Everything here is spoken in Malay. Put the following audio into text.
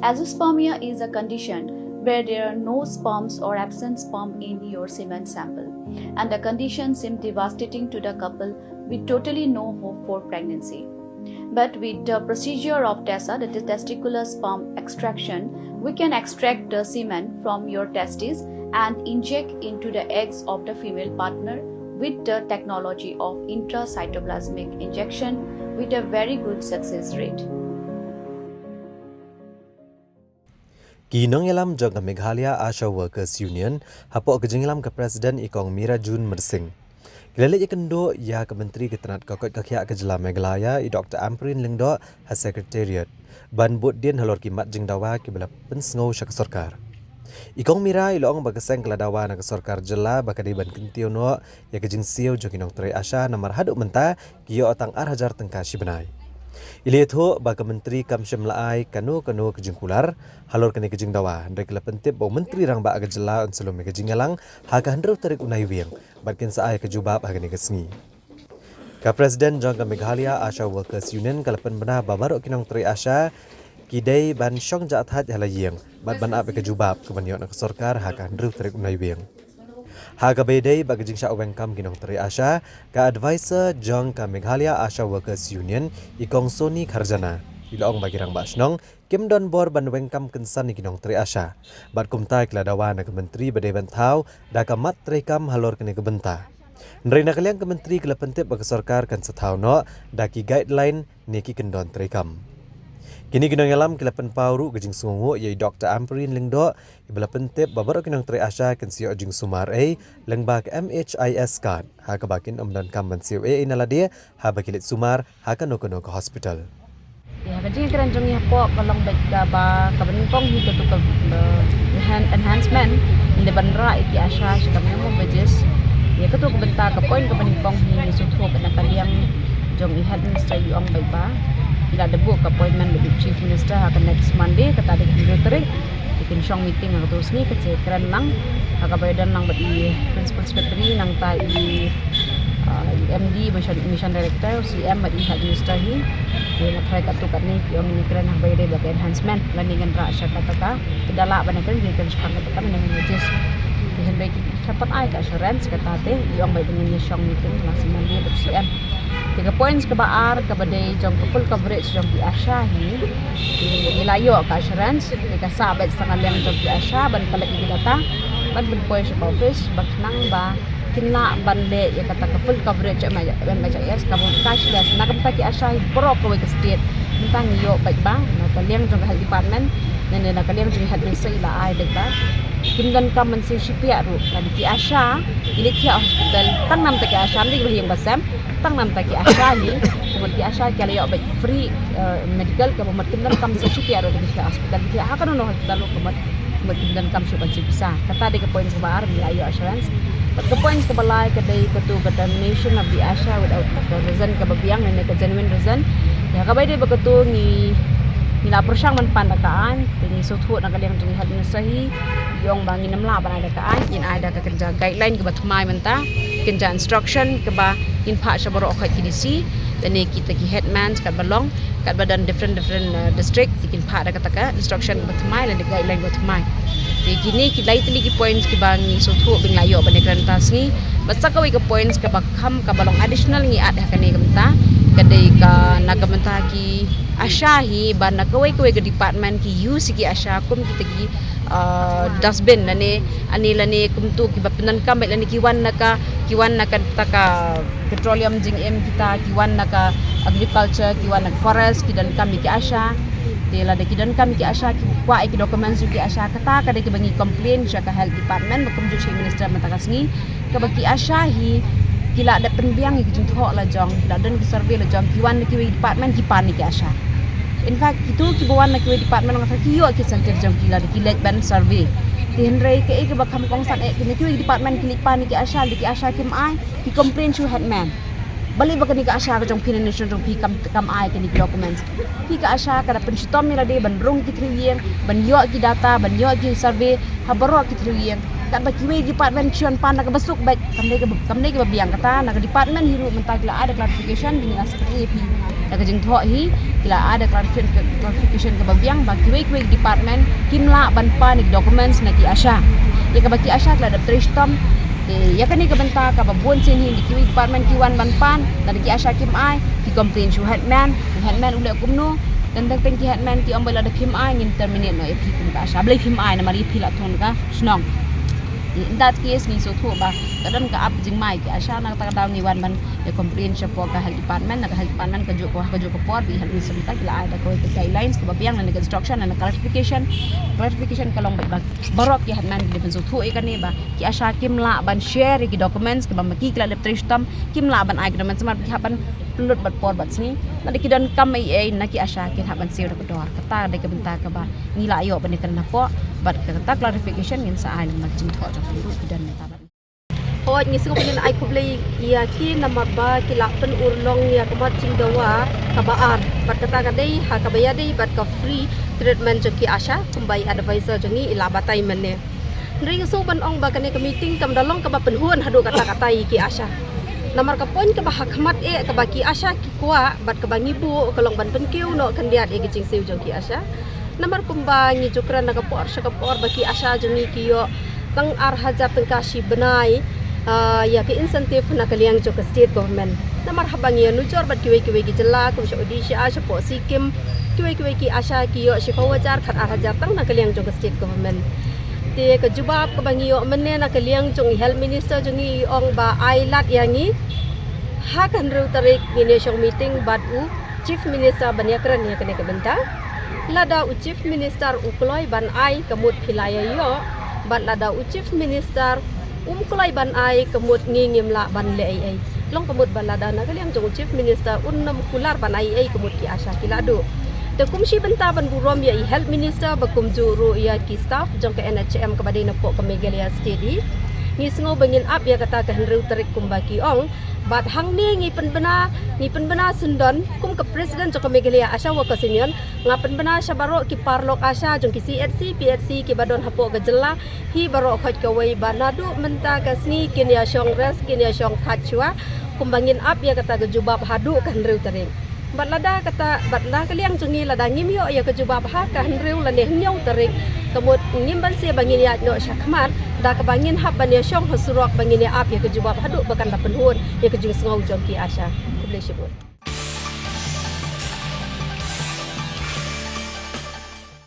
Azoospermia is a condition where there are no sperms or absent sperm in your semen sample, and the condition seems devastating to the couple with totally no hope for pregnancy. But with the procedure of TESA, that is testicular sperm extraction, we can extract the semen from your testes and inject into the eggs of the female partner with the technology of intracytoplasmic injection with a very good success rate. Kinong yalam jog Meghalaya Asha Workers Union hapok kejenglam ke Presiden Ikong Mira Jun Mersing. Kelele kendo ya ke Menteri Ketenat Kokot Kakia ke Jela Meghalaya i Dr. Amperin Lingdo ha Secretariat ban bot din halor kimat jeng dawa ke bela pensngau syak sorkar. Ikong Mira ilong bagaseng keladawa na ke sorkar Jela bakadi ban kentio no ya ke jeng siau joginong Tre Asha namar haduk menta kiyo otang arhajar tengka sibenai. Iliatho baka menteri kamsyam laai kanu kejeng kular halor kene kejeng dawa ndai kala pentip bau menteri rang ba aga jela unselum me kejeng ngalang ha ka hendro tarik unai wiang batkin saai kejubab ha kene kesngi ka presiden jong ka Meghalaya Asha Workers Union kalapan bena babarok kinong Tri Asha kidai ban syong jat hat halayeng bat ban ap kejubab kebanyo na kesorkar ha ka hendro tarik unai wiang Haga bedai bagi jing sya wengkam kinong Tri Asha ka advisor jong ka Meghalaya Asha Workers Union ikong Soni Kharjana ilong bagi rang basnong kim don bor ban wengkam kensan ni kinong Tri Asha bat kumtai keladawa na ke menteri badai bantau da ka mat trekam halor kene ke benta nrena kaliang ke menteri kala pentip bagi sorkar kan sethau no da ki guideline ni ki kendon trekam Kini kinong yalam kilapan pauru gejing sungu yai Dr. Amperin Lingdo ibala pentip babarok kinong Tri Asha kan siyo jing sumar lengbak MHIS card ha kabakin omdan kamban siyo inaladia ha bakilit sumar ha kano-kano ke hospital. Ya kajing keren jong yapo kalong baik ba kabeningkong hi ketu enhancement inde bandra iki Asha kami mo bajes ya ketu kebenta ke poin kabeningkong hi sutho kana kaliang jong i head minister yuang baik ba ila debu ke appointment with chief minister akan next Monday kata ada terik bikin shong meeting ang terus ni kecil keren lang akabayadan lang bagi principal secretary nang tai MD mission director CM bagi head minister hi dia nak try kat tukar ni yang ini keren ang bayar bagi enhancement landingan ra sya kata ka kedala banakan dia kan sekarang kata kan dengan majlis dihen baik cepat ai ka assurance kata teh yang baik dengan shong meeting langsung Monday untuk CM 3 points ke baar kepada jong full coverage jong di Asha ni ilayo ka assurance ka sabit setengah liang jong di Asha ban kala iki data ban poin sa office bak nang ba kinna ban le ya kata ka full coverage ma ban ma yes ka bon cashless na ka ki Asha pro ko ke state tentang yo baik ba na ka liang jong health department nene na ka liang jong health ministry la ai baik ba kindan ka man si shipya ru na di Asha ilikya hospital tang nam ta ki Asha ni bahiyang basam tang nam ta ki Asha ni kemudian ki Asha kala yo baik free medical ka matindan kam sa shipya ru di hospital di ha kanu no hospital ko matindan kam sa bisa kata de ka points ka baar ni ayo assurance but the points ka balay ka day ka to contamination of the Asha without the reason ka babiyang na ka genuine reason ya ka bay de ba ka to ni nila prosyang man pandakaan tini suthu na kaliang tini hal sahi yung bangin namla ban ada kaan in ada ka kerja guideline ke batmai menta kerja instruction ke ba in pa sya baro ka kidisi dan kita ki headman kat balong kat badan different district tikin pa ada kata instruction ke batmai dan guideline batmai di kini ki lain tili ki points ke bangi suthu bing layo ban ekrantas ni basta ka ke points ke bakham ka balong additional ni ada ka ni kemta kadai ka nagamenta ki Asha hi ban nakawai ke department ki use ki Asha kum kita ki dustbin lani anilani kumtu ki bapenan kam lani kiwan naka taka petroleum jing em kita kiwan naka agriculture kiwan nak forest ki dan kami ki Asha tela de ki dan kami ki Asha ki kwa ki documents ki Asha kata kada ki bangi complain sya ka health department bakum ju chief minister matakasngi ka baki Asha hi kila ada penbiang ki junthok la jong kila dan ki survey la jong kiwan ki department ki pan ki Asha in fact itu ki bawan nak department ng kiyo ki center jong kila ki let ban survey ti henry ke ke bakam kong san ki department ki pan ki Asha ki mai ki complain to headman bali ba kani ka Asha ka jong pinanation jong pi kam ai kani documents ki ka Asha kada penstom ni la de ban rong ki triyen ban yo ki data ban yo ki survey habaro ki triyen kat bagi we department Cion Pan nak besuk baik kamne ke biang kata nak department hiru mentak la ada clarification dengan seperti AP nak jeng tho hi la ada clarification ke biang bagi we department kimla ban pan documents nak ki asha ya ke bagi asha la ada tristom ya kan ni ke bentak ka babon sini di ki department ki1 ban pan nak ki asha kim ai ki complain chu headman ule kumno dan tentang ki headman ki ambal ada kim ai ngin terminate no AP kum ka asha blai kim ai na mari pila thon ka snong in that case ni so thu ba kadam ka up jing mai ki asha na ta daw ni wan man the comprehensive po ka health department ka jo ko por bi health ministry ta kila ada ko guidelines ko babiang na instruction na clarification ka long ba barok ki headman ki ben so thu e kan ni ba ki asha kimla ban share ki documents ki ba maki kila leptristam kimla ban ai documents man ki haban lut bat por bat sini na dikidan kam ai na ki asha ki haban sir ko dor kata de ke bentar ka ba ni la yo ban kan na po bat kata clarification ngin sa ai macam tho jo dan ta ba Hoi ngisi ko pilin ay kublay iya ki nama ba kilapan urlong ya kamat cingdawa kabaar bat kata kadai ha kabaya dei bat ka free treatment jo ki asha kumbai advisor jo ni ila batai menne ring so ban ong ba kane ka meeting kam dalong ka ba penhuan hadu kata katai ki asha namar ka poin ka ba hakmat ka ba ki asha ki kwa bat ka ba ngibu kalong ban penkiu no kandiat e gicing siu jo ki asha namar kumba ni jukran na ka por ba ki asha jo ni kiyo tang ar hajar tengkashi benai ya ke insentif na kaliang jo ke state government na marhabang ya nujor bat kiwe ki jela kum sha odisha asha po sikim kiwe ki asha ki yo shi kawajar khat hajar tang na kaliang jo ke state government te ke jubab ke bangiyo menne na kaliang jo health minister jo ngi ong ba ailat yangi ha kan ru tarik ni shong meeting bat u chief minister banyakran ya kene ke benta lada u chief minister ukloi ban ai kemut khilaya yo bat lada u chief minister kulai ban ai kemut ngingim la ban le ai long kemut balada na kaliang jong chief minister unnam kular ban ai kemut ki asha kilado te kumshi benta ban burom ya health minister bakum juru ya ki staff jong ke NHM ke badai na po ke Megalia State ni sengo bangin up ya kata ke henru tarik kumbaki ong bat hang ni ngi penbena sundon kum ke presiden jong ke Megalia asha wa kasinyon ngapen bena syabaro ki parlok asha jong ki CHC PHC ki badon hapo ke jela hi baro khot ke wei banadu menta kasni kin ya shong res kin ya shong khachwa kumbangin up ya kata ke jubab hadu ke henru tarik batlada kata batla kaliang jungi lada ngimyo ya ke jubab ha ka henru la ne nyau tarik kemut ngimban sia bangin ya no syakmat da ke bangin hab ban ya shong husurok bangin ya up ya ke jubab hadu bakan la penhun ya ke jung sengau jong ki asha kublai syabut